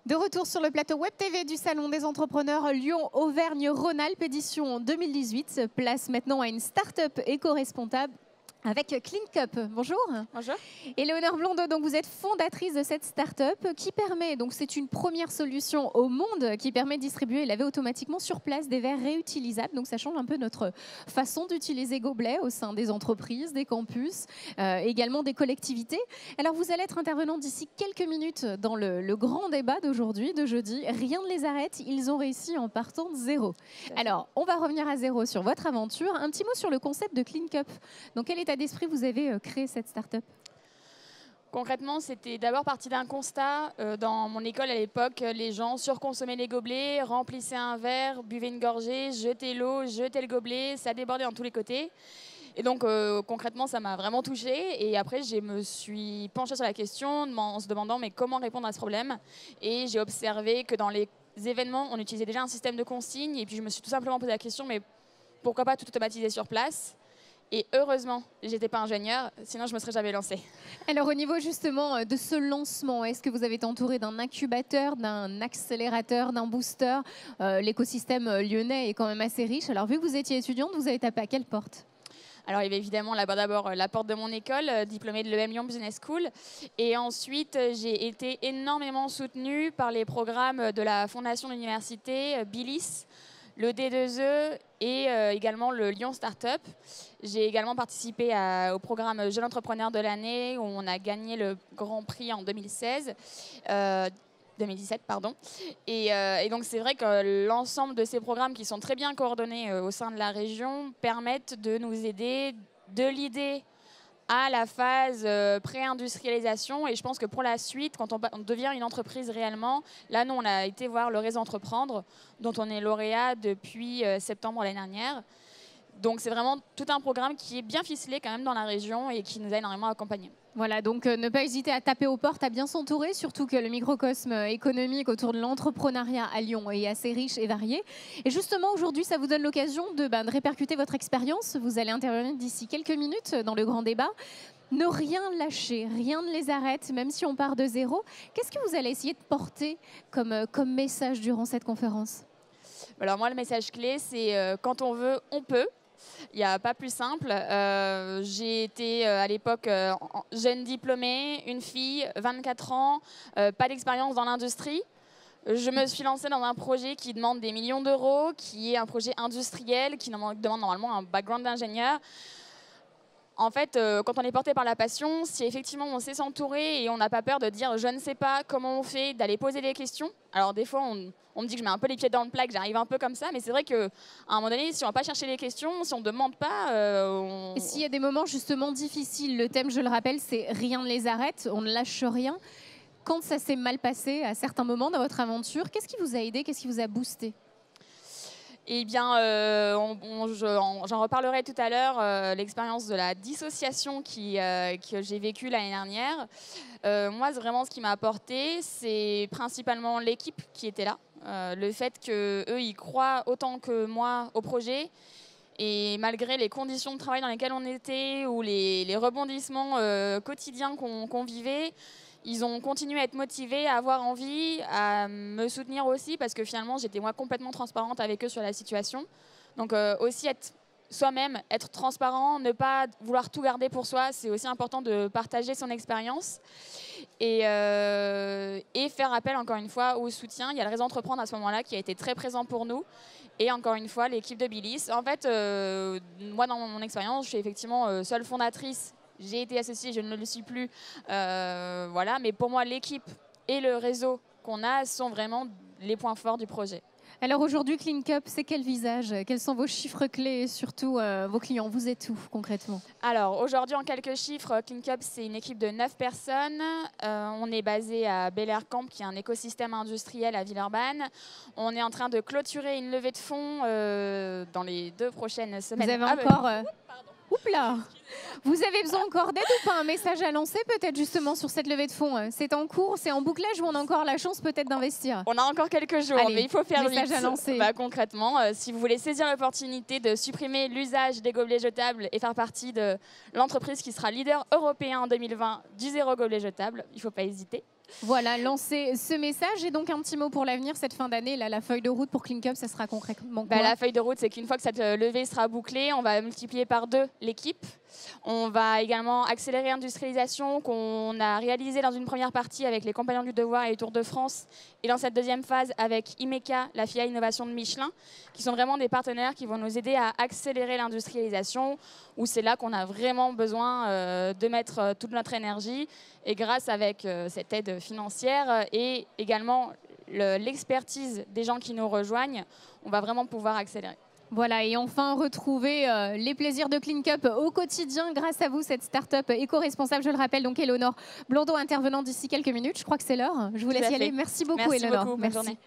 De retour sur le plateau Web TV du Salon des entrepreneurs Lyon-Auvergne-Rhône-Alpes, édition 2018. Place maintenant à une start-up éco-responsable avec CleanCup. Bonjour. Bonjour. Éléonore Blondeau, donc vous êtes fondatrice de cette start-up qui permet, donc c'est une première solution au monde qui permet de distribuer et laver automatiquement sur place des verres réutilisables. Donc ça change un peu notre façon d'utiliser gobelets au sein des entreprises, des campus, également des collectivités. Alors vous allez être intervenant d'ici quelques minutes dans le grand débat d'aujourd'hui, de jeudi. Rien ne les arrête, ils ont réussi en partant de zéro. Alors on va revenir à zéro sur votre aventure. Un petit mot sur le concept de CleanCup. Dans quel état d'esprit vous avez créé cette start-up? Concrètement, c'était d'abord parti d'un constat. Dans mon école à l'époque, les gens surconsommaient les gobelets, remplissaient un verre, buvaient une gorgée, jetaient l'eau, jetaient le gobelet, ça débordait dans tous les côtés. Et donc concrètement, ça m'a vraiment touchée. Et après, je me suis penchée sur la question en se demandant mais comment répondre à ce problème. Et j'ai observé que dans les événements, on utilisait déjà un système de consigne. Et puis je me suis tout simplement posé la question, mais pourquoi pas tout automatiser sur place? Et heureusement, j'étais pas ingénieure, sinon je me serais jamais lancée. Alors au niveau justement de ce lancement, est-ce que vous avez été entouré d'un incubateur, d'un accélérateur, d'un booster? L'écosystème lyonnais est quand même assez riche. Alors vu que vous étiez étudiante, vous avez tapé à quelle porte? Alors, il y avait évidemment d'abord la porte de mon école, diplômée de l'EM Lyon Business School. Et ensuite, j'ai été énormément soutenue par les programmes de la Fondation de l'Université, BILIS, le D2E et également le Lyon Startup. J'ai également participé au programme Jeune Entrepreneur de l'année où on a gagné le Grand Prix en 2016. 2017, pardon. Et donc, c'est vrai que l'ensemble de ces programmes qui sont très bien coordonnés au sein de la région permettent de nous aider de l'idée à la phase pré-industrialisation. Et je pense que pour la suite, quand on devient une entreprise réellement, là, nous, on a été voir le réseau Entreprendre, dont on est lauréat depuis septembre l'année dernière. Donc, c'est vraiment tout un programme qui est bien ficelé quand même dans la région et qui nous a énormément accompagnés. Voilà, donc ne pas hésiter à taper aux portes, à bien s'entourer, surtout que le microcosme économique autour de l'entrepreneuriat à Lyon est assez riche et varié. Et justement, aujourd'hui, ça vous donne l'occasion de répercuter votre expérience. Vous allez intervenir d'ici quelques minutes dans le grand débat. Ne rien lâcher, rien ne les arrête, même si on part de zéro. Qu'est-ce que vous allez essayer de porter comme message durant cette conférence? Alors moi, le message clé, c'est quand on veut, on peut. Il n'y a pas plus simple. J'ai été à l'époque jeune diplômée, une fille, 24 ans, pas d'expérience dans l'industrie. Je me suis lancée dans un projet qui demande des millions d'euros, qui est un projet industriel, qui demande normalement un background d'ingénieur. En fait, quand on est porté par la passion, si effectivement on sait s'entourer et on n'a pas peur de dire je ne sais pas comment on fait, d'aller poser des questions. Alors des fois, on me dit que je mets un peu les pieds dans le plat, que j'arrive un peu comme ça, mais c'est vrai qu'à un moment donné, si on ne va pas chercher les questions, si on ne demande pas... Et s'il y a des moments justement difficiles, le thème, je le rappelle, c'est rien ne les arrête, on ne lâche rien. Quand ça s'est mal passé à certains moments dans votre aventure, qu'est-ce qui vous a aidé, qu'est-ce qui vous a boosté? Eh bien, j'en reparlerai tout à l'heure, l'expérience de la dissociation que j'ai vécue l'année dernière. Moi, vraiment, ce qui m'a apporté, c'est principalement l'équipe qui était là. Le fait qu'eux, ils croient autant que moi au projet. Et malgré les conditions de travail dans lesquelles on était ou les rebondissements quotidiens qu'on vivait, ils ont continué à être motivés, à avoir envie, à me soutenir aussi parce que finalement, j'étais moi complètement transparente avec eux sur la situation. Donc aussi être soi-même, être transparent, ne pas vouloir tout garder pour soi, c'est aussi important de partager son expérience et faire appel encore une fois au soutien. Il y a le réseau Entreprendre à ce moment-là qui a été très présent pour nous. Et encore une fois, l'équipe de BILIS. En fait, moi, dans mon expérience, je suis effectivement seule fondatrice. J'ai été associée, je ne le suis plus. Voilà. Mais pour moi, l'équipe et le réseau qu'on a sont vraiment les points forts du projet. Alors aujourd'hui, CleanCup, c'est quel visage? Quels sont vos chiffres clés et surtout vos clients? Vous êtes où concrètement? Alors aujourd'hui, en quelques chiffres, CleanCup, c'est une équipe de 9 personnes. On est basé à Bel Air Camp, qui est un écosystème industriel à Villeurbanne. On est en train de clôturer une levée de fonds dans les 2 prochaines semaines. Vous avez encore... Oups là! Vous avez besoin encore d'aide ou pas? Un message à lancer peut-être justement sur cette levée de fonds? C'est en cours, c'est en bouclage ou on a encore la chance peut-être d'investir? On a encore quelques jours, mais il faut faire message vite. À lancer. Concrètement, si vous voulez saisir l'opportunité de supprimer l'usage des gobelets jetables et faire partie de l'entreprise qui sera leader européen en 2020 du zéro gobelet jetable, il ne faut pas hésiter. Voilà, lancer ce message. Et donc un petit mot pour l'avenir, cette fin d'année, là, la feuille de route pour ClinkUp, ça sera concrètement quoi? La feuille de route, c'est qu'une fois que cette levée sera bouclée, on va multiplier par 2 l'équipe. On va également accélérer l'industrialisation qu'on a réalisée dans une première partie avec les Compagnons du Devoir et les Tours de France. Et dans cette deuxième phase avec IMECA, la filiale innovation de Michelin, qui sont vraiment des partenaires qui vont nous aider à accélérer l'industrialisation, où c'est là qu'on a vraiment besoin de mettre toute notre énergie. Et grâce avec cette aide financière et également l'expertise des gens qui nous rejoignent, on va vraiment pouvoir accélérer. Voilà, et enfin retrouver les plaisirs de ClinkUp au quotidien grâce à vous, cette start-up éco-responsable. Je le rappelle, donc Éléonore Blondeau, intervenante d'ici quelques minutes. Je crois que c'est l'heure. Je vous laisse y aller. Merci beaucoup, Éléonore. Merci beaucoup. Bonne journée.